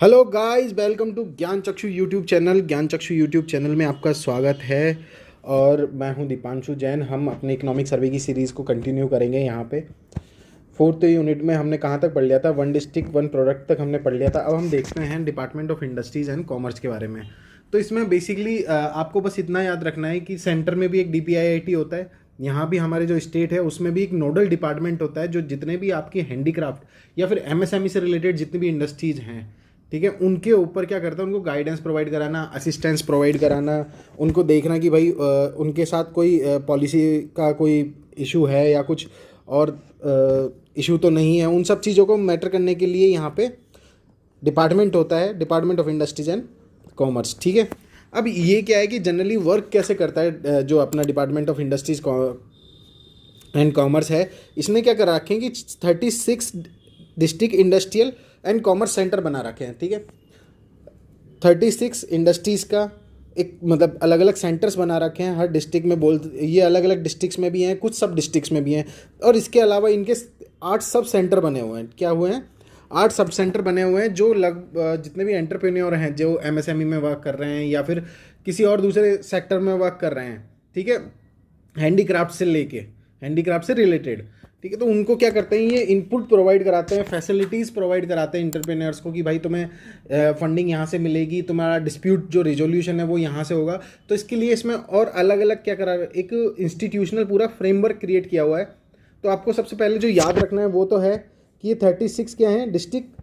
Hello guys, welcome to ज्ञान चक्षु YouTube channel. ज्ञान चक्षु यूट्यूब चैनल में आपका स्वागत है। और मैं हूं दीपांशु जैन। हम अपने इकोनॉमिक सर्वे की सीरीज़ को कंटिन्यू करेंगे। यहाँ पे फोर्थ यूनिट में हमने कहाँ तक पढ़ लिया था? वन डिस्ट्रिक्ट वन प्रोडक्ट तक हमने पढ़ लिया था। अब हम देखते हैं department of industries and commerce के बारे में। तो इसमें बेसिकली आपको बस इतना याद रखना है कि सेंटर में भी एक DPIIT होता है। यहाँ भी हमारे जो स्टेट है उसमें भी एक नोडल डिपार्टमेंट होता है, जो जितने भी आपकी हैंडीक्राफ्ट या फिर MSME से रिलेटेड जितनी भी इंडस्ट्रीज़ हैं, ठीक है, उनके ऊपर क्या करता है, उनको गाइडेंस प्रोवाइड कराना, असिस्टेंस प्रोवाइड कराना, उनको देखना कि भाई उनके साथ कोई पॉलिसी का कोई इशू है या कुछ और इशू तो नहीं है। उन सब चीज़ों को मैटर करने के लिए यहाँ पे डिपार्टमेंट होता है, department of industries and commerce. ठीक है, अब ये क्या है कि जनरली वर्क कैसे करता है जो अपना department of industries and commerce है, इसने क्या कर रखे हैं कि 36 district industrial and commerce centre बना रखे हैं। ठीक है, 36 इंडस्ट्रीज़ का एक मतलब अलग अलग सेंटर्स बना रखे हैं हर डिस्ट्रिक्ट में। ये अलग अलग डिस्ट्रिक्ट्स में भी हैं, कुछ सब डिस्ट्रिक्ट्स में भी हैं, और इसके अलावा इनके 8 सब सेंटर बने हुए हैं। क्या हुए हैं? 8 सब सेंटर बने हुए हैं, जो जितने भी एंटरप्रेन्योर हैं जो MSME में वर्क कर रहे हैं या फिर किसी और दूसरे सेक्टर में वर्क कर रहे हैं, ठीक है, हैंडीक्राफ्ट से रिलेटेड, ठीक है, तो उनको क्या करते हैं, ये इनपुट प्रोवाइड कराते हैं, फैसिलिटीज़ प्रोवाइड कराते हैं इंटरप्रेन्योर्स को कि भाई तुम्हें फंडिंग यहाँ से मिलेगी, तुम्हारा डिस्प्यूट जो रिजोल्यूशन है वो यहाँ से होगा। तो इसके लिए इसमें और अलग अलग क्या करा, एक इंस्टीट्यूशनल पूरा फ्रेमवर्क क्रिएट किया हुआ है। तो आपको सबसे पहले जो याद रखना है वो तो है कि ये 36 क्या हैं, district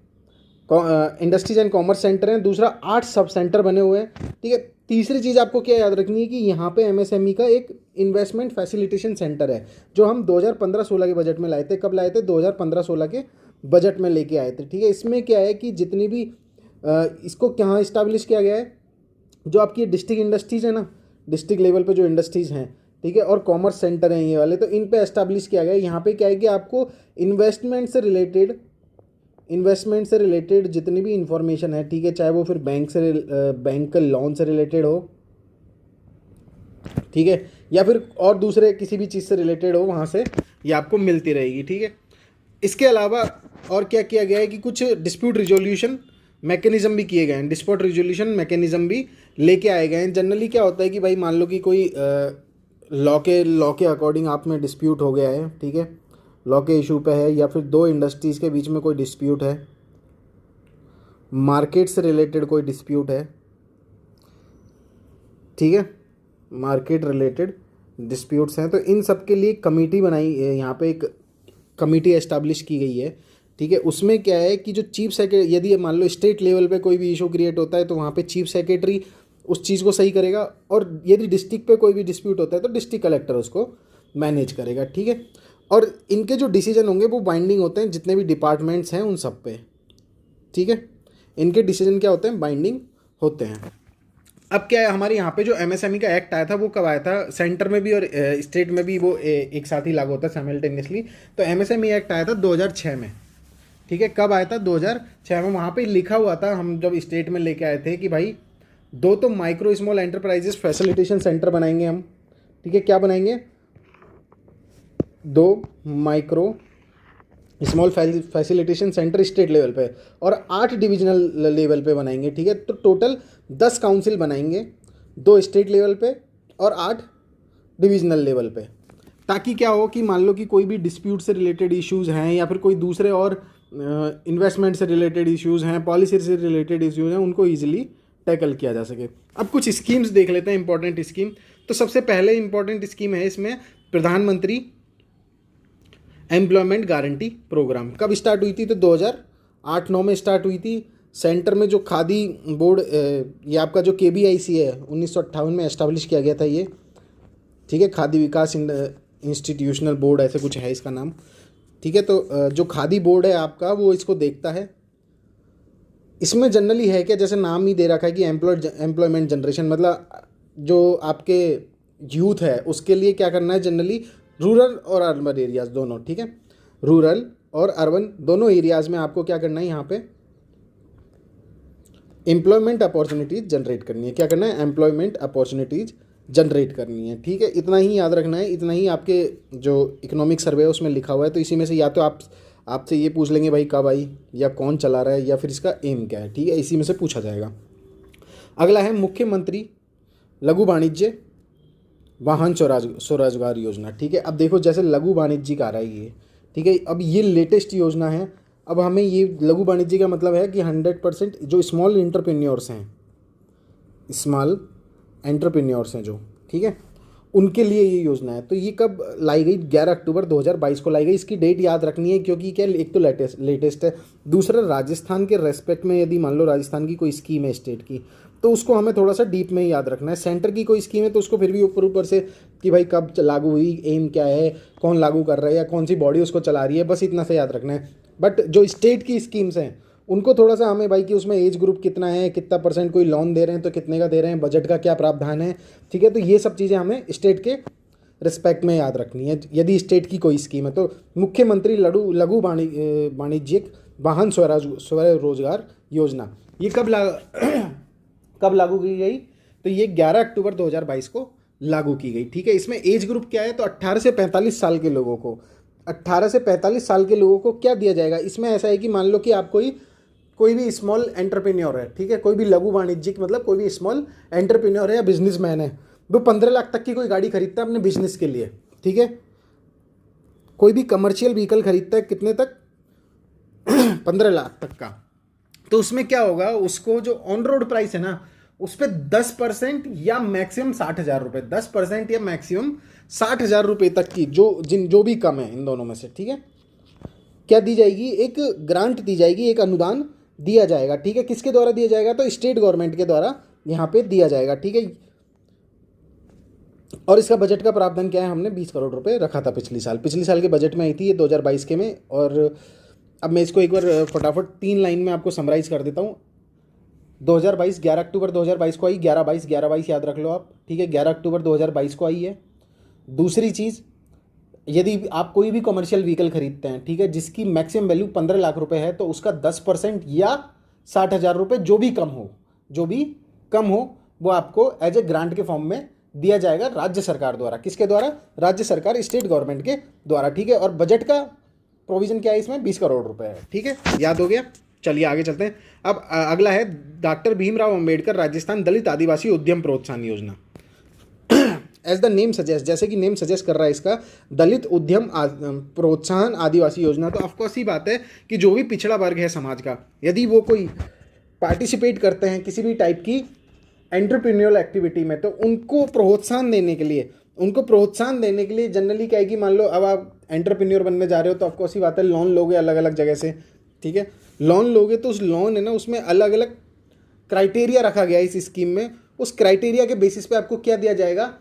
industries and commerce centre हैं। दूसरा 8 सब सेंटर बने हुए हैं। ठीक है, तीसरी चीज़ आपको क्या याद रखनी है कि यहाँ पे MSME का एक इन्वेस्टमेंट फैसिलिटेशन सेंटर है, जो हम 2015-16 के बजट में लाए थे। कब लाए थे? 2015-16 के बजट में लेके आए थे। ठीक है, इसमें क्या है कि जितनी भी इसको कहाँ इस्टाब्लिश किया गया है, जो आपकी डिस्ट्रिक्ट इंडस्ट्रीज़ है ना, डिस्ट्रिक्ट लेवल पे जो इंडस्ट्रीज़ हैं, ठीक है, और कॉमर्स सेंटर हैं ये वाले, तो इन पे एस्टाब्लिश किया गया है। यहाँ पे क्या है कि आपको इन्वेस्टमेंट से रिलेटेड जितनी भी इंफॉर्मेशन है, ठीक है, चाहे वो फिर बैंक के लोन से रिलेटेड हो, ठीक है, या फिर और दूसरे किसी भी चीज़ से रिलेटेड हो, वहाँ से ये आपको मिलती रहेगी। ठीक है, इसके अलावा और क्या किया गया है कि कुछ डिस्प्यूट रिजोल्यूशन मैकेनिज्म भी किए गए हैं, डिस्प्यूट रिजोल्यूशन मैकेनिज्म भी लेके आए गए हैं। जनरली क्या होता है कि भाई मान लो कि कोई लॉ के अकॉर्डिंग आप में डिस्प्यूट हो गया है, ठीक है, लॉ के इशू पे है, या फिर दो इंडस्ट्रीज़ के बीच में कोई डिस्प्यूट है, मार्केट से रिलेटेड कोई डिस्प्यूट है, ठीक है, मार्केट रिलेटेड डिस्प्यूट्स हैं, तो इन सब के लिए कमेटी बनाई है, यहाँ पे एक कमेटी एस्टैब्लिश की गई है। ठीक है, उसमें क्या है कि जो चीफ सेक्रेटरी, यदि मान लो स्टेट लेवल पे कोई भी इशू क्रिएट होता है तो वहाँ पे चीफ सेक्रेटरी उस चीज़ को सही करेगा, और यदि डिस्ट्रिक्ट पे कोई भी डिस्प्यूट होता है तो डिस्ट्रिक्ट कलेक्टर उसको मैनेज करेगा। ठीक है, और इनके जो डिसीजन होंगे वो बाइंडिंग होते हैं जितने भी डिपार्टमेंट्स हैं उन सब पे। ठीक है, इनके डिसीजन क्या होते हैं? बाइंडिंग होते हैं। अब क्या है, हमारे यहाँ पे जो MSME का एक्ट आया था वो कब आया था? सेंटर में भी और स्टेट में भी वो एक साथ ही लागू होता है साइमल्टेनियसली। तो MSME एक्ट आया था 2006 में। ठीक है, कब आया था? 2006 में। वहाँ पे लिखा हुआ था, हम जब स्टेट में लेके आए थे, कि भाई 2 तो micro small enterprises facilitation centre बनाएंगे हम। ठीक है, क्या बनाएंगे? 2 micro small facilitation centre state level पे, और 8 डिविजनल लेवल पे बनाएंगे। ठीक है, तो टोटल 10 काउंसिल बनाएंगे, 2 स्टेट लेवल पे और 8 डिविजनल लेवल पे, ताकि क्या हो कि मान लो कि कोई भी डिस्प्यूट से रिलेटेड इश्यूज़ हैं या फिर कोई दूसरे और इन्वेस्टमेंट से रिलेटेड इश्यूज़ हैं, पॉलिसी से रिलेटेड इश्यूज़ हैं, उनको ईजिली टैकल किया जा सके। अब कुछ स्कीम्स देख लेते हैं, इंपॉर्टेंट स्कीम। तो सबसे पहले इंपॉर्टेंट स्कीम है इसमें प्रधानमंत्री एम्प्लॉयमेंट गारंटी प्रोग्राम। कब स्टार्ट हुई थी? तो 2008-9 में स्टार्ट हुई थी। सेंटर में जो खादी बोर्ड, ये आपका जो KBIC है, 1958 में एस्टाब्लिश किया गया था ये। ठीक है, खादी विकास इंस्टीट्यूशनल बोर्ड ऐसे कुछ है इसका नाम। ठीक है, तो जो खादी बोर्ड है आपका, वो इसको देखता है। इसमें जनरली है क्या, जैसे नाम ही दे रखा है कि एम्प्लॉयमेंट जनरेशन, मतलब जो आपके यूथ है उसके लिए क्या करना है, जनरली रूरल और अर्बन एरियाज़ दोनों। ठीक है, रूरल और अर्बन दोनों एरियाज़ में आपको क्या करना है, यहाँ पे एम्प्लॉयमेंट अपॉर्चुनिटीज़ जनरेट करनी है। क्या करना है? एम्प्लॉयमेंट अपॉर्चुनिटीज़ जनरेट करनी है। ठीक है, इतना ही याद रखना है, इतना ही आपके जो इकोनॉमिक सर्वे है उसमें लिखा हुआ है। तो इसी में से या तो आपसे ये पूछ लेंगे भाई कब आई, या कौन चला रहा है, या फिर इसका एम क्या है, ठीक है, इसी में से पूछा जाएगा। अगला है मुख्यमंत्री लघु वाणिज्य वाहन स्वरोजगार योजना, ठीक है। अब देखो जैसे लघु वाणिज्य का आ रहा है ये, ठीक है, अब ये लेटेस्ट योजना है। अब हमें ये लघु वाणिज्य का मतलब है कि 100% जो स्मॉल एंटरप्रेन्योर्स हैं, स्मॉल एंटरप्रेन्योर्स हैं जो, ठीक है, उनके लिए ये योजना है। तो ये कब लाई गई? 11 अक्टूबर 2022 को लाई गई। इसकी डेट याद रखनी है क्योंकि क्या, एक तो लेटेस्ट है, दूसरा राजस्थान के रेस्पेक्ट में यदि मान लो राजस्थान की कोई स्कीम है स्टेट की, तो उसको हमें थोड़ा सा डीप में याद रखना है। सेंटर की कोई स्कीम है तो उसको फिर भी ऊपर ऊपर से कि भाई कब लागू हुई, एम क्या है, कौन लागू कर रहा है, या कौन सी बॉडी उसको चला रही है, बस इतना से याद रखना है। बट जो स्टेट की स्कीम्स हैं उनको थोड़ा सा हमें भाई कि उसमें एज ग्रुप कितना है, कितना परसेंट कोई लोन दे रहे हैं तो कितने का दे रहे हैं, बजट का क्या प्रावधान है, ठीक है, तो ये सब चीज़ें हमें स्टेट के रिस्पेक्ट में याद रखनी है यदि स्टेट की कोई स्कीम है। तो मुख्यमंत्री लघु वाणिज्यिक वाहन स्वरोजगार योजना ये कब लागू की गई? तो ये 11 अक्टूबर 2022 को लागू की गई, ठीक है। इसमें एज ग्रुप क्या है? तो 18 से 45 साल के लोगों को, 18 से 45 साल के लोगों को क्या दिया जाएगा? इसमें ऐसा है कि मान लो कि आप कोई भी स्मॉल एंटरप्रेन्योर है, ठीक है, कोई भी लघु वाणिज्यिक मतलब कोई भी स्मॉल एंटरप्रेन्योर है या बिजनेसमैन है, वो 15 लाख तक की कोई गाड़ी खरीदता है अपने बिजनेस के लिए, ठीक है, कोई भी कमर्शियल व्हीकल खरीदता है कितने तक? 15 लाख तक का। तो उसमें क्या होगा, उसको जो ऑन रोड प्राइस है ना उस पर 10% या मैक्सिमम 60,000 रुपये, 10% या मैक्सिमम 60,000 रुपये तक की जो भी कम है इन दोनों में से, ठीक है, क्या दी जाएगी? एक ग्रांट दी जाएगी, एक अनुदान दिया जाएगा, ठीक है। किसके द्वारा दिया जाएगा? तो स्टेट गवर्नमेंट के द्वारा यहाँ पे दिया जाएगा, ठीक है। और इसका बजट का प्रावधान क्या है? हमने 20 करोड़ रुपए रखा था पिछली साल के बजट में आई थी ये 2022 के में। और अब मैं इसको एक बार फटाफट 3 लाइन में आपको समराइज़ कर देता हूँ। 2022 11 अक्टूबर 2022 को आई, 11/22 याद रख लो आप, ठीक है, 11 अक्टूबर 2022 को आई है। दूसरी चीज़, यदि आप कोई भी कमर्शियल व्हीकल खरीदते हैं, ठीक है, जिसकी मैक्सिमम वैल्यू 15 लाख रुपए है, तो उसका 10% या 60,000 रुपये जो भी कम हो वो आपको एज ए ग्रांट के फॉर्म में दिया जाएगा राज्य सरकार द्वारा। किसके द्वारा? राज्य सरकार, स्टेट गवर्नमेंट के द्वारा, ठीक है। और बजट का प्रोविजन क्या है इसमें? 20 करोड़ रुपए है, ठीक है, याद हो गया। चलिए आगे चलते हैं। अब अगला है डॉक्टर भीमराव अंबेडकर राजस्थान दलित आदिवासी उद्यम प्रोत्साहन योजना। एज द नेम सजेस्ट, जैसे कि नेम सजेस्ट कर रहा है इसका, दलित उद्यम प्रोत्साहन आदिवासी योजना। तो ऑफकोर्स ही बात है कि जो भी पिछड़ा वर्ग है समाज का, यदि वो कोई पार्टिसिपेट करते हैं किसी भी टाइप की एंटरप्रेन्योरल एक्टिविटी में, तो उनको प्रोत्साहन देने के लिए जनरली क्या है कि मान लो अब आप एंटरप्रेन्योर बनने जा रहे हो तो ऑफकोर्स ही बात है लोन लोगे अलग अलग जगह से, ठीक है, लोन लोगे तो उस लोन है ना उसमें अलग अलग क्राइटेरिया रखा गया है इस स्कीम में। उस क्राइटेरिया के बेसिस पे आपको क्या दिया जाएगा?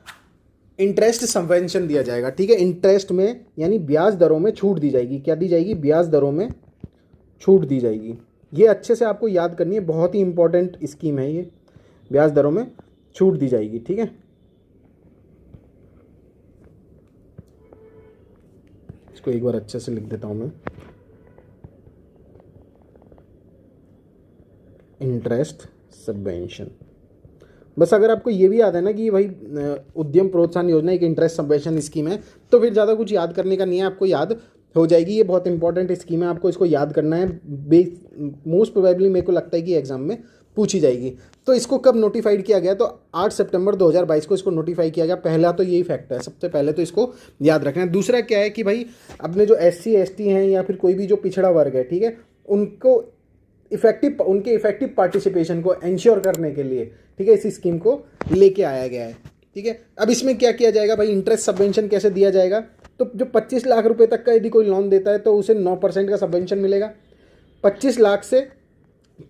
इंटरेस्ट सबवेंशन दिया जाएगा, ठीक है। इंटरेस्ट में यानी ब्याज दरों में छूट दी जाएगी। क्या दी जाएगी? ब्याज दरों में छूट दी जाएगी। ये अच्छे से आपको याद करनी है, बहुत ही इंपॉर्टेंट स्कीम है ये, ब्याज दरों में छूट दी जाएगी, ठीक है। इसको एक बार अच्छे से लिख देता हूं मैं, इंटरेस्ट सबवेंशन। बस अगर आपको ये भी याद है ना कि भाई उद्यम प्रोत्साहन योजना एक इंटरेस्ट सबवेंशन स्कीम है, तो फिर ज़्यादा कुछ याद करने का नहीं है, आपको याद हो जाएगी। ये बहुत इंपॉर्टेंट स्कीम है, आपको इसको याद करना है। मोस्ट प्रोबेबली मेरे को लगता है कि एग्जाम में पूछी जाएगी। तो इसको कब नोटिफाइड किया गया? तो 8 सितंबर 2022 को इसको नोटिफाई किया गया। पहला तो यही फैक्ट है, सबसे पहले तो इसको याद रखना है। दूसरा क्या है कि भाई अपने जो SC ST हैं या फिर कोई भी जो पिछड़ा वर्ग है, ठीक है, उनके इफेक्टिव पार्टिसिपेशन को इंश्योर करने के लिए, ठीक है, इस स्कीम को लेके आया गया है, ठीक है। अब इसमें क्या किया जाएगा भाई? इंटरेस्ट सबवेंशन कैसे दिया जाएगा? तो जो 25 लाख रुपए तक का यदि कोई लोन देता है तो उसे 9% का सबवेंशन मिलेगा। 25 लाख से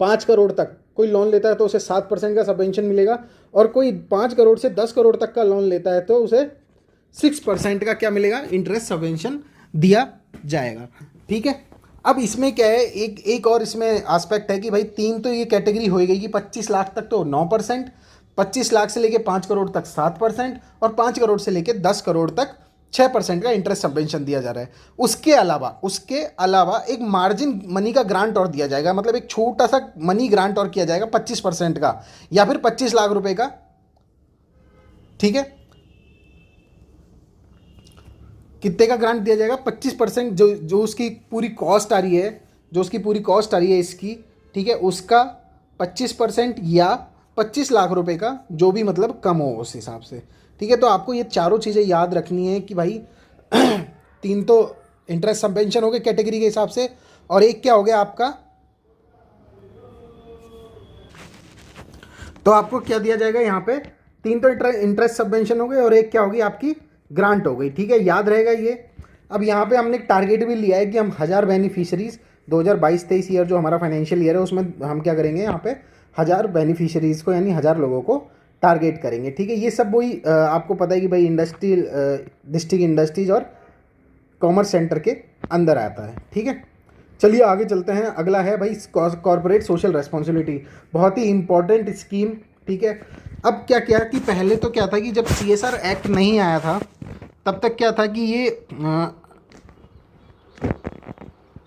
5 करोड़ तक कोई लोन लेता है तो उसे 7% का सबवेंशन मिलेगा। और कोई 5 करोड़ से 10 करोड़ तक का लोन लेता है तो उसे 6% का क्या मिलेगा? इंटरेस्ट सबवेंशन दिया जाएगा, ठीक है। अब इसमें क्या है, एक और इसमें एस्पेक्ट है कि भाई 3 तो ये कैटेगरी हो गई कि 25 लाख तक तो 9%, 25 लाख से लेके 5 करोड़ तक 7%, और 5 करोड़ से लेके 10 करोड़ तक 6% का इंटरेस्ट सबवेंशन दिया जा रहा है। उसके अलावा एक मार्जिन मनी का ग्रांट और दिया जाएगा, मतलब एक छोटा सा मनी ग्रांट और किया जाएगा 25% का, या फिर 25 लाख रुपए का, ठीक है। कितने का ग्रांट दिया जाएगा? 25% जो उसकी पूरी कॉस्ट आ रही है, जो उसकी पूरी कॉस्ट आ रही है इसकी, ठीक है, उसका 25% या 25 लाख रुपए का, जो भी मतलब कम हो उस हिसाब से, ठीक है। तो आपको ये चारों चीज़ें याद रखनी है कि भाई तीन तो इंटरेस्ट सबवेंशन हो गए कैटेगरी के हिसाब से, और एक क्या हो गया आपका, तो आपको क्या दिया जाएगा यहाँ पे, तीन तो इंटरेस्ट सबवेंशन हो गए और एक क्या होगी आपकी ग्रांट हो गई, ठीक है, याद रहेगा ये। अब यहाँ पे हमने एक टारगेट भी लिया है कि हम 1000 बेनिफिशरीज 2022-23 ईयर जो हमारा फाइनेंशियल ईयर है उसमें हम क्या करेंगे, यहाँ पे 1000 बेनिफिशरीज को यानी 1000 लोगों को टारगेट करेंगे, ठीक है। ये सब वही आपको पता है कि भाई इंडस्ट्रियल डिस्ट्रिक्ट इंडस्ट्रीज और कॉमर्स सेंटर के अंदर आता है, ठीक है। चलिए आगे चलते हैं। अगला है भाई कॉर्पोरेट सोशल रेस्पॉन्सिबिलिटी, बहुत ही इंपॉर्टेंट स्कीम, ठीक है। अब क्या क्या कि पहले तो क्या था कि जब CSR एक्ट नहीं आया था तब तक क्या था कि ये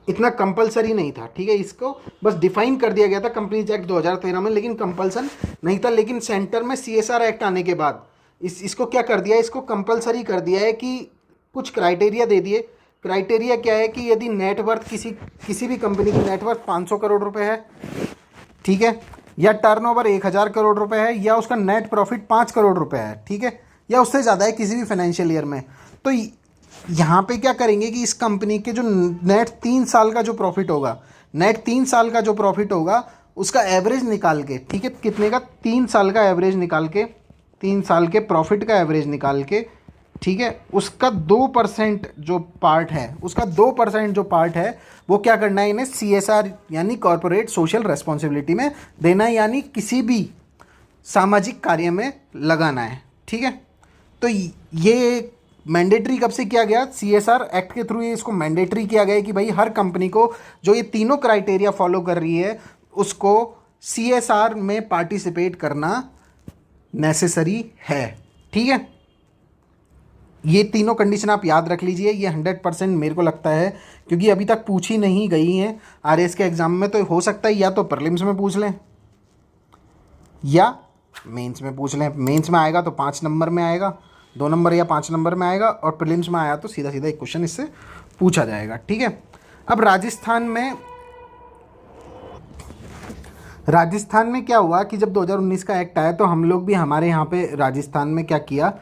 इतना कंपलसरी नहीं था, ठीक है। इसको बस डिफाइन कर दिया गया था कंपनीज एक्ट 2013 में, लेकिन कंपल्सन नहीं था। लेकिन सेंटर में CSR एक्ट आने के बाद इसको क्या कर दिया है, इसको कंपलसरी कर दिया है कि कुछ क्राइटेरिया दे दिए। क्राइटेरिया क्या है कि यदि नेटवर्थ किसी भी कंपनी की नेटवर्थ 500 करोड़ रुपए है, ठीक है, या टर्नओवर 1000 करोड़ रुपए है, या उसका नेट प्रॉफिट 5 करोड़ रुपए है, ठीक है, या उससे ज़्यादा है किसी भी फाइनेंशियल ईयर में, तो यहाँ पे क्या करेंगे कि इस कंपनी के जो नेट 3 साल का जो प्रॉफिट होगा, नेट 3 साल का जो प्रॉफिट होगा उसका एवरेज निकाल के, ठीक है, कितने का, 3 साल का एवरेज निकाल के, 3 साल के प्रॉफिट का एवरेज निकाल के, ठीक है, उसका 2% जो पार्ट है, उसका 2% जो पार्ट है वो क्या करना है, इन्हें CSR यानी कॉर्पोरेट सोशल रेस्पॉन्सिबिलिटी में देना है, यानी किसी भी सामाजिक कार्य में लगाना है, ठीक है। तो ये मैंडेटरी कब से किया गया, CSR एक्ट के थ्रू ये इसको मैंडेटरी किया गया है कि भाई हर कंपनी को जो ये तीनों क्राइटेरिया फॉलो कर रही है उसको CSR में पार्टिसिपेट करना नेसेसरी है, ठीक है। ये तीनों कंडीशन आप याद रख लीजिए, ये 100% मेरे को लगता है, क्योंकि अभी तक पूछी नहीं गई हैं RS के एग्ज़ाम में, तो हो सकता है या तो प्रीलिम्स में पूछ लें या मेंस में पूछ लें। मेंस में आएगा तो 5 नंबर में आएगा, 2 नंबर या 5 नंबर में आएगा, और प्रीलिम्स में आया तो सीधा सीधा एक क्वेश्चन इससे पूछा जाएगा, ठीक है। अब राजस्थान में क्या हुआ कि जब 2019 का एक्ट आया तो हम लोग भी हमारे यहाँ पे राजस्थान में क्या किया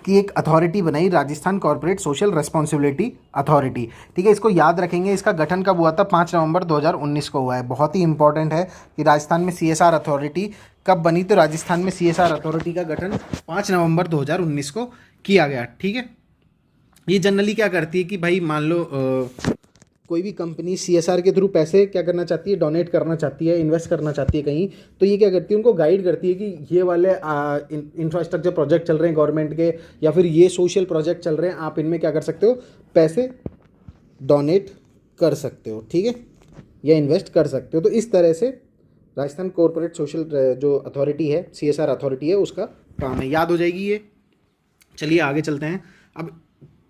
कि एक अथॉरिटी बनाई, Rajasthan corporate social responsibility authority, ठीक है। इसको याद रखेंगे, इसका गठन कब हुआ था, 5 नवंबर 2019 को हुआ है। बहुत ही इंपॉर्टेंट है कि राजस्थान में CSR अथॉरिटी कब बनी, तो राजस्थान में CSR अथॉरिटी का गठन 5 नवंबर 2019 को किया गया, ठीक है। ये जनरली क्या करती है कि भाई मान लो कोई भी कंपनी CSR के थ्रू पैसे क्या करना चाहती है, डोनेट करना चाहती है, इन्वेस्ट करना चाहती है कहीं, तो ये क्या करती है, उनको गाइड करती है कि ये वाले इंफ्रास्ट्रक्चर प्रोजेक्ट चल रहे हैं गवर्नमेंट के, या फिर ये सोशल प्रोजेक्ट चल रहे हैं, आप इनमें क्या कर सकते हो, पैसे डोनेट कर सकते हो, ठीक है, या इन्वेस्ट कर सकते हो। तो इस तरह से राजस्थान कॉर्पोरेट सोशल जो अथॉरिटी है, CSR अथॉरिटी है, उसका काम है, याद हो जाएगी ये। चलिए आगे चलते हैं। अब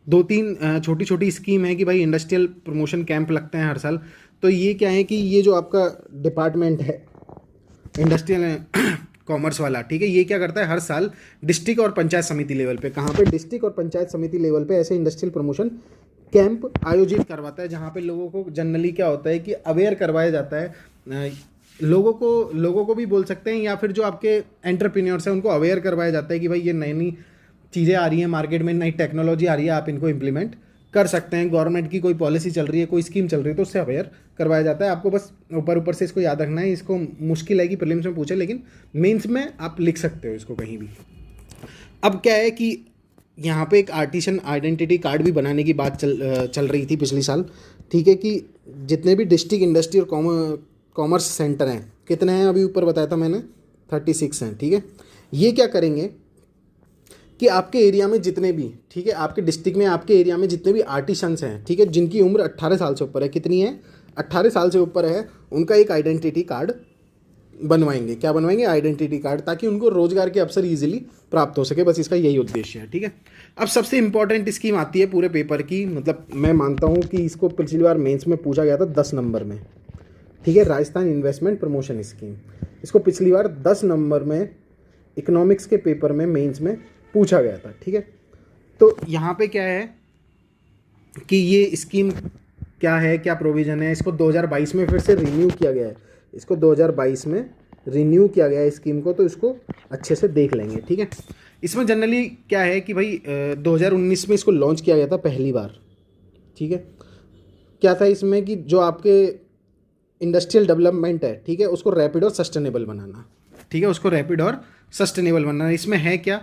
2-3 छोटी छोटी स्कीम है कि भाई इंडस्ट्रियल प्रमोशन कैंप लगते हैं हर साल। तो ये क्या है कि ये जो आपका डिपार्टमेंट है इंडस्ट्रियल कॉमर्स वाला, ठीक है, ये क्या करता है हर साल डिस्ट्रिक्ट और पंचायत समिति लेवल पे, कहाँ पे, डिस्ट्रिक्ट और पंचायत समिति लेवल पे ऐसे इंडस्ट्रियल प्रमोशन कैंप आयोजित करवाता है, जहाँ पे लोगों को जनरली क्या होता है कि अवेयर करवाया जाता है, लोगों को भी बोल सकते हैं, या फिर जो आपके एंटरप्रेन्योर्स हैं उनको अवेयर करवाया जाता है कि भाई ये नई नई चीज़ें आ रही हैं मार्केट में, नई टेक्नोलॉजी आ रही है, आप इनको इम्प्लीमेंट कर सकते हैं, गवर्नमेंट की कोई पॉलिसी चल रही है, कोई स्कीम चल रही है, तो उससे अवेयर करवाया जाता है। आपको बस ऊपर से इसको याद रखना है, इसको मुश्किल है कि प्रीलिम्स में पूछे, लेकिन मेंस में आप लिख सकते हो इसको कहीं भी। अब क्या है कि यहाँ पे एक आर्टिसन आइडेंटिटी कार्ड भी बनाने की बात चल रही थी पिछले साल, ठीक है, कि जितने भी डिस्ट्रिक्ट इंडस्ट्री और कॉमर्स सेंटर हैं, कितने हैं अभी ऊपर बताया था मैंने, 36 हैं, ठीक है। ये क्या करेंगे कि आपके एरिया में जितने भी, ठीक है, आपके डिस्ट्रिक्ट में, आपके एरिया में जितने भी आर्टिसंस हैं, ठीक है, जिनकी उम्र 18 साल से ऊपर है, कितनी है, 18 साल से ऊपर है, उनका एक आइडेंटिटी कार्ड बनवाएंगे। क्या बनवाएंगे, आइडेंटिटी कार्ड, ताकि उनको रोजगार के अवसर इजीली प्राप्त हो सके, बस इसका यही उद्देश्य है, ठीक है। अब सबसे इंपॉर्टेंट स्कीम आती है पूरे पेपर की, मतलब मैं मानता हूँ कि इसको पिछली बार मेंस में पूछा गया था 10 नंबर में, ठीक है, राजस्थान इन्वेस्टमेंट प्रमोशन स्कीम। इसको पिछली बार 10 नंबर में इकोनॉमिक्स के पेपर में मेंस में पूछा गया था, ठीक है। तो यहाँ पे क्या है कि ये स्कीम क्या है, क्या प्रोविज़न है। इसको 2022 में फिर से रिन्यू किया गया है, इसको 2022 में रिन्यू किया गया है स्कीम को, तो इसको अच्छे से देख लेंगे, ठीक है। इसमें जनरली क्या है कि भाई 2019 में इसको लॉन्च किया गया था पहली बार, ठीक है। क्या था इसमें कि जो आपके इंडस्ट्रियल डेवलपमेंट है, ठीक है, उसको रैपिड और सस्टेनेबल बनाना, ठीक है, उसको रैपिड और सस्टेनेबल बनाना। इसमें है क्या,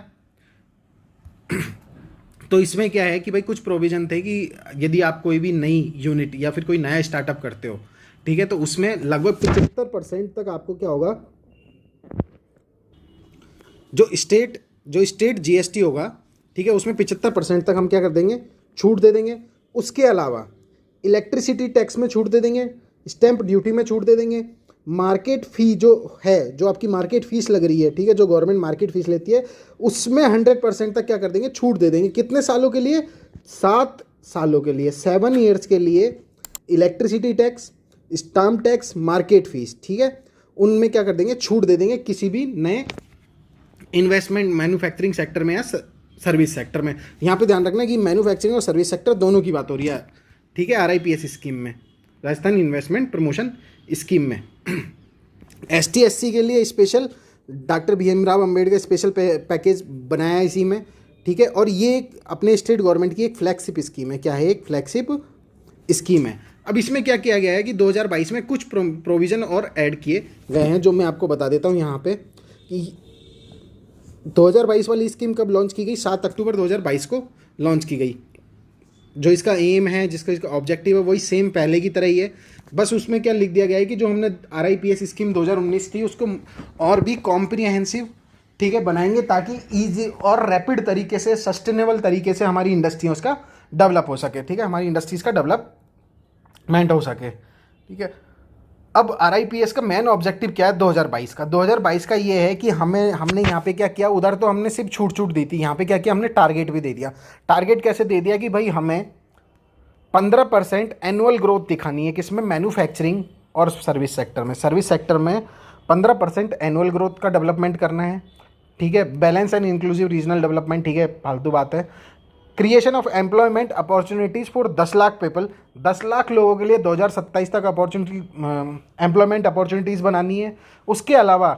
तो इसमें क्या है कि भाई कुछ प्रोविज़न थे कि यदि आप कोई भी नई यूनिट या फिर कोई नया स्टार्टअप करते हो, ठीक है, तो उसमें लगभग 75% तक आपको क्या होगा, जो स्टेट जीएसटी होगा, ठीक है, उसमें 75% तक हम क्या कर देंगे, छूट दे देंगे। उसके अलावा इलेक्ट्रिसिटी टैक्स में छूट दे देंगे, स्टैंप ड्यूटी में छूट दे देंगे, मार्केट फ़ी जो है, जो आपकी मार्केट फ़ीस लग रही है, ठीक है, जो गवर्नमेंट मार्केट फ़ीस लेती है, उसमें 100% तक क्या कर देंगे, छूट दे देंगे। कितने सालों के लिए, 7 सालों के लिए, 7 ईयर्स के लिए। Electricity tax, stamp tax, market fees, ठीक है, उनमें क्या कर देंगे, छूट दे देंगे किसी भी नए इन्वेस्टमेंट मैन्युफैक्चरिंग सेक्टर में या सर्विस सेक्टर में। यहाँ पे ध्यान रखना कि मैन्युफैक्चरिंग और सर्विस सेक्टर दोनों की बात हो रही है, ठीक है, RIPS स्कीम में, राजस्थान इन्वेस्टमेंट प्रमोशन स्कीम में। ST SC के लिए special doctor Bhimrao Ambedkar special package बनाया है इसी में, ठीक है। और ये अपने स्टेट गवर्नमेंट की एक फ्लैगशिप स्कीम है। क्या है, एक फ्लैगशिप स्कीम है। अब इसमें क्या किया गया है कि 2022 में कुछ प्रोविज़न और ऐड किए गए हैं, जो मैं आपको बता देता हूँ यहाँ पे कि 2022 वाली स्कीम कब लॉन्च की गई, 7 अक्टूबर 2022 को लॉन्च की गई। जो इसका एम है, इसका ऑब्जेक्टिव है, वही सेम पहले की तरह ही है। बस उसमें क्या लिख दिया गया है कि जो हमने RIPS स्कीम 2019 थी उसको और भी कॉम्प्रिहेंसिव, ठीक है, बनाएंगे, ताकि ईजी और रैपिड तरीके से, सस्टेनेबल तरीके से हमारी इंडस्ट्री उसका डेवलप हो सके, ठीक है, हमारी इंडस्ट्रीज़ का डेवलपमेंट हो सके, ठीक है। अब RIPS का मेन ऑब्जेक्टिव क्या है 2022 का, 2022 का ये है कि हमने यहाँ पे क्या किया, उधर तो हमने सिर्फ छूट दी थी, यहाँ पे क्या किया, हमने टारगेट भी दे दिया। टारगेट कैसे दे दिया कि भाई हमें 15% एनुअल ग्रोथ दिखानी है, किसमें, मैन्युफैक्चरिंग और सर्विस सेक्टर में। सर्विस सेक्टर में 15% एनुअल ग्रोथ का डेवलपमेंट करना है, ठीक है। Balance and inclusive regional development, ठीक है, फालतू बात है। Creation of employment opportunities for 10 lakh people, 10 lakh लोगों के लिए 2027 तक एम्प्लॉयमेंट अपॉर्चुनिटीज़ बनानी है। उसके अलावा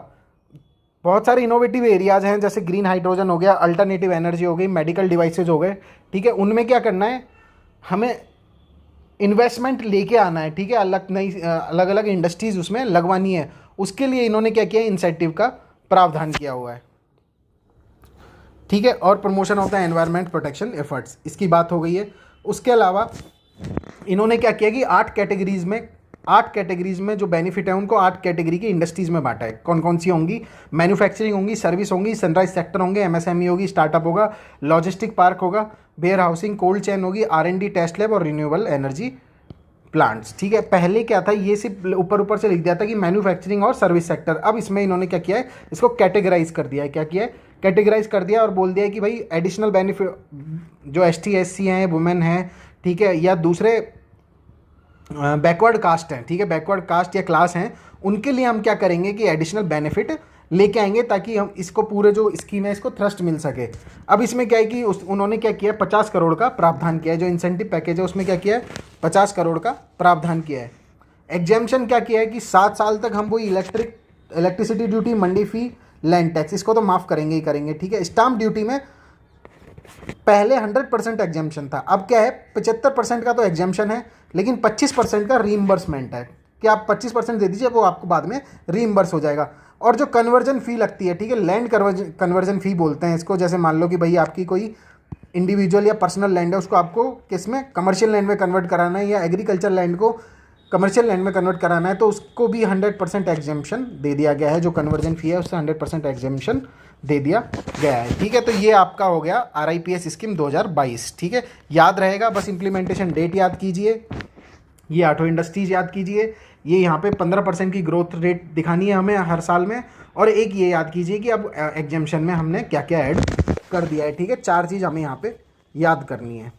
बहुत सारे इनोवेटिव एरियाज़ हैं, जैसे ग्रीन हाइड्रोजन हो गया, अल्टरनेटिव एनर्जी हो गई, मेडिकल डिवाइसेज हो गए, ठीक है। उनमें क्या करना है, हमें इन्वेस्टमेंट लेके आना है, ठीक है, अलग अलग इंडस्ट्रीज़ उसमें लगवानी है। उसके लिए इन्होंने क्या किया, इंसेंटिव का प्रावधान किया हुआ है, ठीक है। और promotion of the environment protection efforts, इसकी बात हो गई है। उसके अलावा इन्होंने क्या किया कि 8 कैटेगरीज में जो बेनिफिट है उनको 8 कैटेगरी की इंडस्ट्रीज़ में बांटा है। कौन कौन सी होंगी, मैन्युफैक्चरिंग होंगी, सर्विस होंगी, सनराइज सेक्टर होंगे, MSME होगी, स्टार्टअप होगा, लॉजिस्टिक पार्क होगा, वेयर हाउसिंग, कोल्ड चेन होगी, R&D टेस्ट लैब और रिन्यूएबल एनर्जी प्लांट्स, ठीक है। पहले क्या था, ये सिर्फ ऊपर ऊपर से लिख दिया था कि मैन्युफैक्चरिंग और सर्विस सेक्टर। अब इसमें इन्होंने क्या किया है, इसको कैटेगराइज कर दिया है। क्या किया है, कैटेगराइज कर दिया और बोल दिया है कि भाई एडिशनल बेनिफिट जो ST SC हैं, वुमेन हैं, ठीक है, या दूसरे बैकवर्ड कास्ट हैं, ठीक है, बैकवर्ड कास्ट या क्लास हैं, उनके लिए हम क्या करेंगे कि एडिशनल बेनिफिट लेके आएंगे, ताकि हम इसको पूरे जो स्कीम है इसको थ्रस्ट मिल सके। अब इसमें क्या है कि उन्होंने क्या किया, 50 करोड़ का प्रावधान किया है। जो इंसेंटिव पैकेज है उसमें क्या किया है, 50 करोड़ का प्रावधान किया है। एग्जेम्पशन क्या किया है कि 7 साल तक हम वो इलेक्ट्रिसिटी ड्यूटी, मंडी फी, लैंड टैक्स, इसको तो माफ़ करेंगे ही करेंगे, ठीक है। स्टाम्प ड्यूटी में पहले 100% एग्जेम्पशन था, अब क्या है, 75% का तो एग्जेम्पशन है, लेकिन 25% का रीइंबर्समेंट है कि आप 25% दे दीजिए, वो आपको बाद में रीइंबर्स हो जाएगा। और जो कन्वर्जन फ़ी लगती है, ठीक है, लैंड कन्वर्जन फ़ी बोलते हैं इसको। जैसे मान लो कि भाई आपकी कोई इंडिविजुअल या पर्सनल लैंड है, उसको आपको किस में, कमर्शियल लैंड में कन्वर्ट कराना है, या एग्रीकल्चर लैंड को कमर्शियल लैंड में कन्वर्ट कराना है, तो उसको भी 100% एग्जेम्पशन दे दिया गया है। जो कन्वर्जन फ़ी है उससे 100% एग्जेम्पशन दे दिया गया है, ठीक है। तो ये आपका हो गया RIPS स्कीम 2022, ठीक है। याद रहेगा, बस इंप्लीमेंटेशन डेट याद कीजिए, ये 8 इंडस्ट्रीज याद कीजिए, ये यहाँ पे 15% की ग्रोथ रेट दिखानी है हमें हर साल में। और एक ये याद कीजिए कि अब एग्जेम्पशन में हमने क्या क्या ऐड कर दिया है, ठीक है। 4 चीज़ हमें यहाँ पे याद करनी है।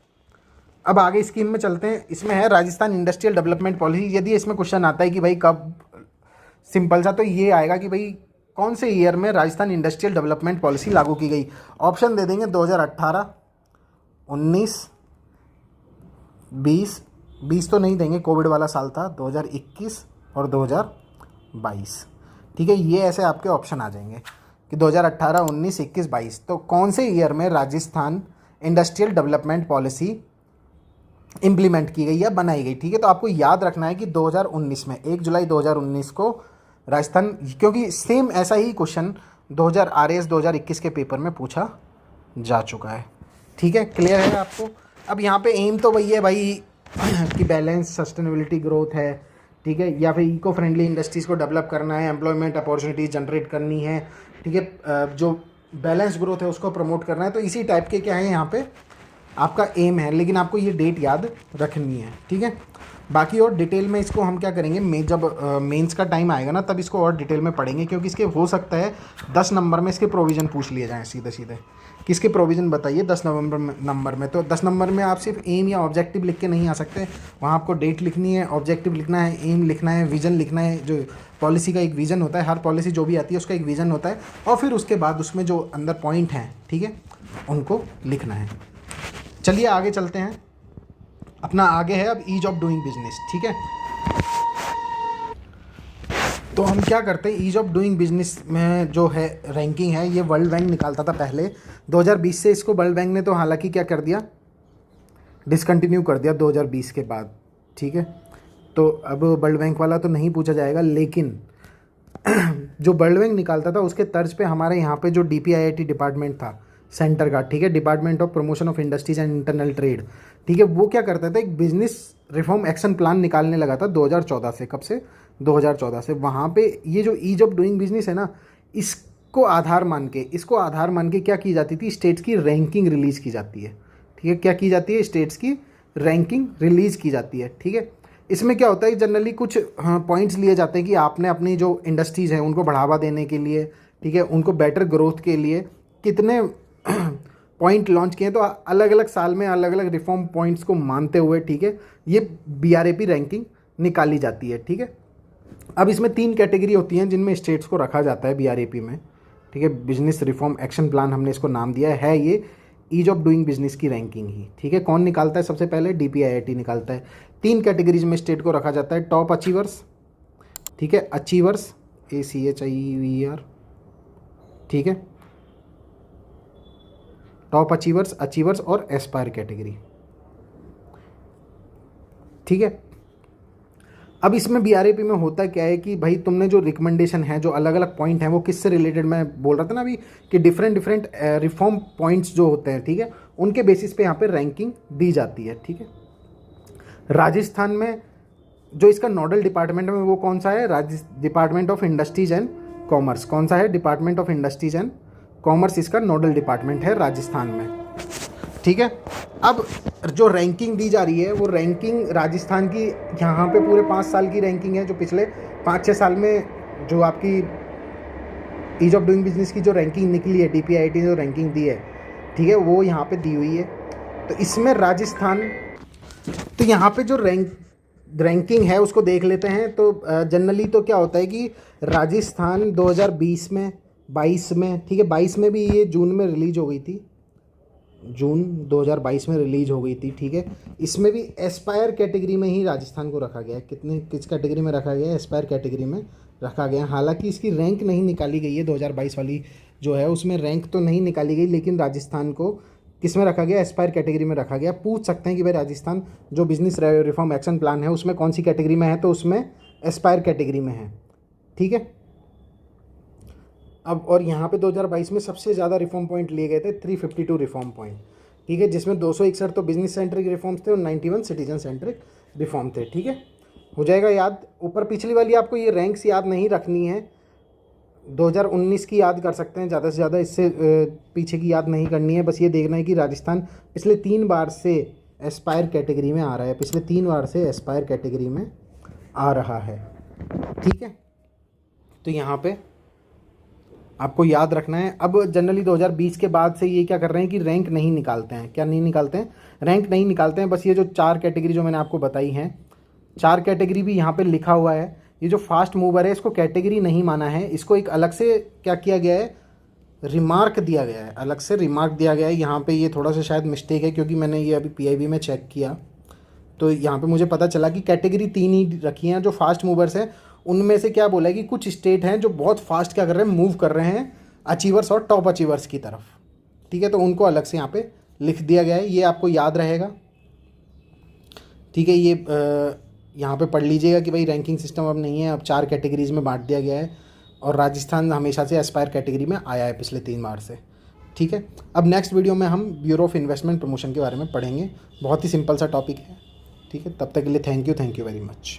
अब आगे स्कीम में चलते हैं। इसमें है राजस्थान इंडस्ट्रियल डेवलपमेंट पॉलिसी। यदि इसमें क्वेश्चन आता है कि भाई कब, सिंपल सा तो ये आएगा कि भाई कौन से ईयर में राजस्थान इंडस्ट्रियल डेवलपमेंट पॉलिसी लागू की गई। ऑप्शन दे देंगे 2018, 19, 20 20 तो नहीं देंगे, कोविड वाला साल था, 2021 और 2022। ठीक है, ये ऐसे आपके ऑप्शन आ जाएंगे कि 2018, 19, 21, 22। तो कौन से ईयर में Rajasthan industrial development policy implement की गई या बनाई गई? ठीक है, तो आपको याद रखना है कि 2019 में 1 जुलाई 2019 को राजस्थान, क्योंकि सेम ऐसा ही क्वेश्चन 2000 RAS 2021 के पेपर में पूछा जा चुका है। ठीक है, क्लियर है आपको? अब यहाँ पे एम तो वही है भाई कि बैलेंस सस्टेनेबिलिटी ग्रोथ है, ठीक है, या फिर इको फ्रेंडली इंडस्ट्रीज़ को डेवलप करना है, एम्प्लॉयमेंट अपॉर्चुनिटीज जनरेट करनी है, ठीक है, जो बैलेंस ग्रोथ है उसको प्रमोट करना है। तो इसी टाइप के क्या है यहाँ पे आपका एम है, लेकिन आपको ये डेट याद रखनी है। ठीक है, बाकी और डिटेल में इसको हम क्या करेंगे, जब मेंस का टाइम आएगा ना तब इसको और डिटेल में पढ़ेंगे, क्योंकि इसके हो सकता है 10 नंबर में इसके प्रोविज़न पूछ लिए जाएँ सीधे सीधे। किसके प्रोविज़न बताइए 10 नंबर में। तो 10 नंबर में आप सिर्फ एम या ऑब्जेक्टिव लिख के नहीं आ सकते, वहाँ आपको डेट लिखनी है, ऑब्जेक्टिव लिखना है, एम लिखना है, विज़न लिखना है। जो पॉलिसी का एक विज़न होता है, हर पॉलिसी जो भी आती है उसका एक विज़न होता है, और फिर उसके बाद उसमें जो अंदर पॉइंट हैं, ठीक है, उनको लिखना है। चलिए आगे चलते हैं, अपना आगे है अब ईज ऑफ डूइंग बिजनेस। ठीक है, तो हम क्या करते हैं, ईज ऑफ डूइंग बिजनेस में जो है रैंकिंग है, ये वर्ल्ड बैंक निकालता था पहले। 2020 से इसको वर्ल्ड बैंक ने तो हालांकि क्या कर दिया, डिसकंटिन्यू कर दिया 2020 के बाद। ठीक है, तो अब वर्ल्ड बैंक वाला तो नहीं पूछा जाएगा, लेकिन जो वर्ल्ड बैंक निकालता था उसके तर्ज पे हमारे यहाँ पे जो DPIIT डिपार्टमेंट था सेंटर का, ठीक है, department of promotion of industries and internal trade, ठीक है, वो क्या करता था, एक बिजनेस रिफॉर्म एक्शन प्लान निकालने लगा था 2014 से। कब से? 2014 से। वहाँ पे ये जो ईज ऑफ डूइंग बिजनेस है ना, इसको आधार मान के क्या की जाती थी, स्टेट्स की रैंकिंग रिलीज़ की जाती है। ठीक है, क्या की जाती है, स्टेट्स की रैंकिंग रिलीज़ की जाती है। ठीक है, इसमें क्या होता है, जनरली कुछ पॉइंट्स लिए जाते हैं कि आपने अपनी जो इंडस्ट्रीज़ हैं उनको बढ़ावा देने के लिए, ठीक है, उनको बेटर ग्रोथ के लिए कितने पॉइंट लॉन्च किए, तो अलग अलग साल में अलग अलग रिफॉर्म पॉइंट्स को मानते हुए, ठीक है, ये BRAP रैंकिंग निकाली जाती है। ठीक है, अब इसमें 3 कैटेगरी होती हैं जिनमें स्टेट्स को रखा जाता है BRAP में। ठीक है, बिजनेस रिफॉर्म एक्शन प्लान हमने इसको नाम दिया है, ये ईज ऑफ डूइंग बिजनेस की रैंकिंग ही। ठीक है, कौन निकालता है? सबसे पहले DPIIT निकालता है। 3 कैटेगरीज में स्टेट को रखा जाता है, टॉप अचीवर्स, ठीक है, अचीवर्स ACHIEVER, ठीक है, टॉप अचीवर्स और एस्पायर कैटेगरी। ठीक है, अब इसमें BRAP में होता क्या है कि भाई तुमने जो रिकमेंडेशन है, जो अलग अलग पॉइंट हैं, वो किससे रिलेटेड, मैं बोल रहा था ना अभी कि डिफरेंट रिफॉर्म पॉइंट्स जो होते हैं, ठीक है, उनके बेसिस पे यहाँ पे रैंकिंग दी जाती है। ठीक है, राजस्थान में जो इसका नोडल डिपार्टमेंट है वो कौन सा है, department of industries and commerce. कौन सा है? Department of industries and commerce इसका नोडल डिपार्टमेंट है राजस्थान में। ठीक है, अब जो रैंकिंग दी जा रही है वो रैंकिंग राजस्थान की यहाँ पे पूरे 5 साल की रैंकिंग है, जो पिछले 5-6 साल में जो आपकी ईज ऑफ डूइंग बिजनेस की जो रैंकिंग निकली है, DPIIT ने जो रैंकिंग दी है, ठीक है, वो यहाँ पे दी हुई है। तो इसमें राजस्थान, तो यहाँ पे जो रैंकिंग है उसको देख लेते हैं। तो जनरली तो क्या होता है कि राजस्थान 2020 में, 22 में, ठीक है, 22 में भी ये जून में रिलीज हो गई थी, जून 2022 में रिलीज हो गई थी। ठीक है, इसमें भी एस्पायर कैटेगरी में ही राजस्थान को रखा गया है। किस कैटेगरी में रखा गया है? एस्पायर कैटेगरी में रखा गया है। हालांकि इसकी रैंक नहीं निकाली गई है, 2022 वाली जो है उसमें रैंक तो नहीं निकाली गई, लेकिन राजस्थान को किस में रखा गया? एस्पायर कैटेगरी में रखा गया। पूछ सकते हैं कि भाई राजस्थान जो बिजनेस रिफॉर्म एक्शन प्लान है उसमें कौन सी कैटेगरी में है, तो उसमें एस्पायर कैटेगरी में है। ठीक है, अब और यहाँ पे 2022 में सबसे ज़्यादा रिफॉर्म पॉइंट लिए गए थे, 352 रिफॉर्म पॉइंट। ठीक है, जिसमें 261 तो बिजनेस सेंट्रिक रिफॉर्म्स थे और 91 सिटीजन सेंट्रिक रिफॉर्म थे। ठीक है, हो जाएगा याद। ऊपर पिछली वाली आपको ये रैंक्स याद नहीं रखनी है, 2019 की याद कर सकते हैं ज़्यादा से ज़्यादा, इससे पीछे की याद नहीं करनी है। बस ये देखना है कि राजस्थान पिछले 3 बार से एस्पायर कैटेगरी में आ रहा है, पिछले 3 बार से एस्पायर कैटेगरी में आ रहा है। ठीक है, तो यहाँ पे आपको याद रखना है। अब जनरली 2020 के बाद से ये क्या कर रहे हैं कि रैंक नहीं निकालते हैं। क्या नहीं निकालते हैं? रैंक नहीं निकालते हैं। बस ये जो 4 कैटेगरी जो मैंने आपको बताई हैं, 4 कैटेगरी भी यहाँ पे लिखा हुआ है। ये जो फास्ट मूवर है इसको कैटेगरी नहीं माना है, इसको एक अलग से क्या किया गया है, रिमार्क दिया गया है, अलग से रिमार्क दिया गया है। यहाँ पे ये थोड़ा सा शायद मिस्टेक है, क्योंकि मैंने ये अभी PIB में चेक किया, तो यहाँ पे मुझे पता चला कि कैटेगरी 3 ही रखी हैं जो फास्ट मूवर्स हैं। उनमें से क्या बोला है कि कुछ स्टेट हैं जो बहुत फास्ट क्या कर रहे हैं, मूव कर रहे हैं अचीवर्स और टॉप अचीवर्स की तरफ। ठीक है, तो उनको अलग से यहाँ पे लिख दिया गया है, ये आपको याद रहेगा। ठीक है, ये यहाँ पे पढ़ लीजिएगा कि भाई रैंकिंग सिस्टम अब नहीं है, अब 4 कैटेगरीज में बांट दिया गया है और राजस्थान हमेशा से एस्पायर कैटेगरी में आया है पिछले 3 बार से। ठीक है, अब नेक्स्ट वीडियो में हम ब्यूरो ऑफ इन्वेस्टमेंट प्रमोशन के बारे में पढ़ेंगे। बहुत ही सिंपल सा टॉपिक है। ठीक है, तब तक के लिए थैंक यू वेरी मच।